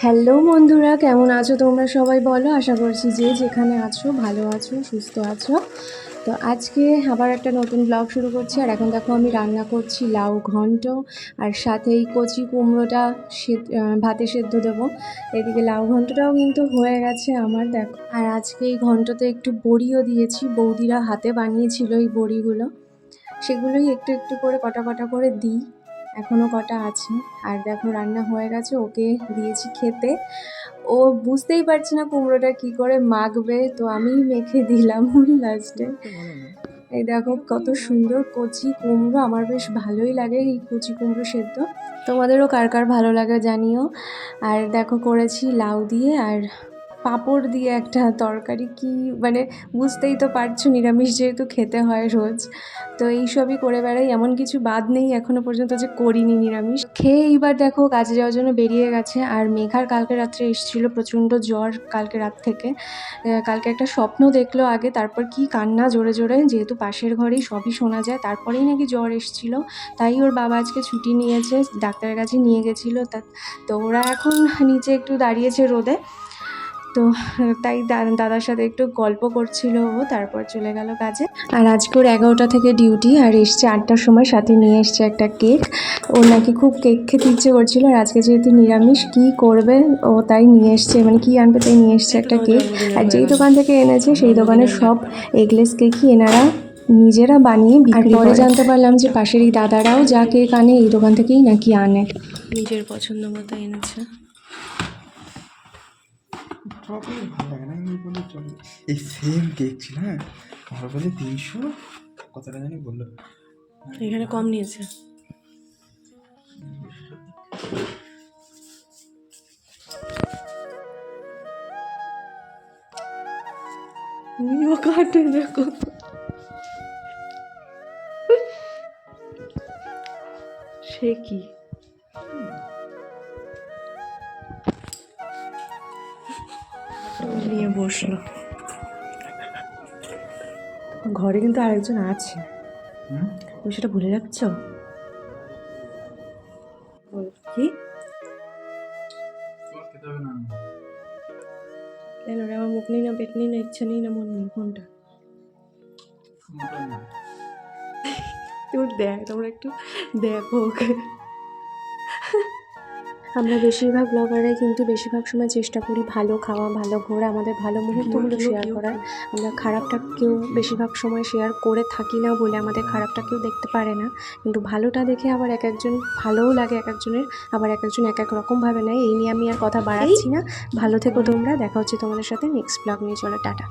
Hello বন্ধুরা, কেমন আছো তোমরা সবাই? বলো। আশা করছি যে যেখানে আছো ভালো আছো, সুস্থ আছো। তো আজকে আবার একটা নতুন ব্লগ শুরু করছি। আর এখন দেখো আমি রান্না করছি লাউ ঘন্ট, আর সাথে এই কচি কুমড়োটা ভাতে সেদ্ধ দেবো। এদিকে লাউ ঘন্টটাও কিন্তু হয়ে গেছে আমার, দেখো। আর আজকে এই ঘন্টতে একটু বড়িও দিয়েছি, বৌদিরা হাতে বানিয়েছিল এই বড়িগুলো, সেগুলোই একটু একটু করে কটা কটা করে দিই। এখনও কটা আছে। আর দেখো রান্না হয়ে গেছে, ওকে দিয়েছি খেতে। ও বুঝতেই পারছে না কুমড়োটা কি করে মাখবে, তো আমিই মেখে দিলাম লাস্টে। এই দেখো কত সুন্দর কচি কুমড়ো, আমার বেশ ভালোই লাগে এই কচি কুমড়ো সেদ্ধ। তোমাদেরও কার কার ভালো লাগে জানিও। আর দেখো করেছি লাউ দিয়ে আর পাঁপড় দিয়ে একটা তরকারি, কি মানে বুঝতেই তো পারছো, নিরামিষ যেহেতু খেতে হয় রোজ, তো এইসবই করে বেড়াই। এমন কিছু বাদ নেই এখনো পর্যন্ত যে করিনি নিরামিষ। খেয়ে এইবার দেখো কাজে যাওয়ার জন্য বেরিয়ে গেছে। আর মেঘার কালকে রাত্রে এসেছিলো প্রচণ্ড জ্বর কালকে রাত থেকে। কালকে একটা স্বপ্ন দেখলো আগে, তারপর কি কান্না জোরে জোরে, যেহেতু পাশের ঘরেই সবই শোনা যায়, তারপরেই নাকি জ্বর এসেছিলো। তাই ওর বাবা আজকে ছুটি নিয়েছে, ডাক্তারের কাছে নিয়ে গেছিলো। তো ওরা এখন নিচে একটু দাঁড়িয়েছে রোদে, তো তাই দাদার সাথে একটু গল্প করছিল ও, তারপর চলে গেল কাজে। আর আজকে ওর 11টা থেকে ডিউটি, আর এসছে 8টার সময়, সাথে নিয়ে এসছে একটা কেক। ওর নাকি খুব কেক খেতে ইচ্ছে করছিল, আর আজকে যেহেতু নিরামিষ কি করবে ও, তাই নিয়ে এসছে, মানে কি আনবে তাই নিয়ে এসছে একটা কেক। আর যেই দোকান থেকে এনেছে সেই দোকানের সব এগলেস কেকই এনারা নিজেরা বানিয়ে বিক্রি করে। পরে জানতে পারলাম যে পাশের এই দাদারাও যা কেক আনে এই দোকান থেকেই নাকি আনে, নিজের পছন্দ মতো এনেছে। চকলেট ভালো লাগে না, আমি বলি চকলেট এই সেম কেক ছিল। হ্যাঁ, আমার বলে 300 কত টাকা জানি বললো, এখানে কম নিয়েছে। কাটে দেখো, সে কি নিয়ে বসলো। ঘরে কিন্তু আরেকজন আছে, তুমি সেটা ভুলে যাচ্ছ। কি কেন রে? আমার মুখ নেই না, পেট নেই না, ইচ্ছা নেই না, মন নেই, কোনটা? তুমি দেখ, তোমরা একটু দেখো ওকে। আমরা বেশিরভাগ ব্লগাররাই কিন্তু বেশিরভাগ সময় চেষ্টা করি ভালো খাওয়া, ভালো ঘোরা, আমাদের ভালো মুহূর্তগুলো শেয়ার করার। আমরা খারাপটা কেউ বেশিরভাগ সময় শেয়ার করে থাকি না বলে আমাদের খারাপটা কেউ দেখতে পারে না। কিন্তু ভালোটা দেখে আবার এক একজন ভালোও লাগে এক একজনের, আবার এক একজন এক এক রকমভাবে নেয়। এই নিয়ে আমি আর কথা বাড়াচ্ছি না। ভালো থেকো তোমরা, দেখা হচ্ছে তোমাদের সাথে নেক্সট ব্লগ নিয়ে। চলো টাটা।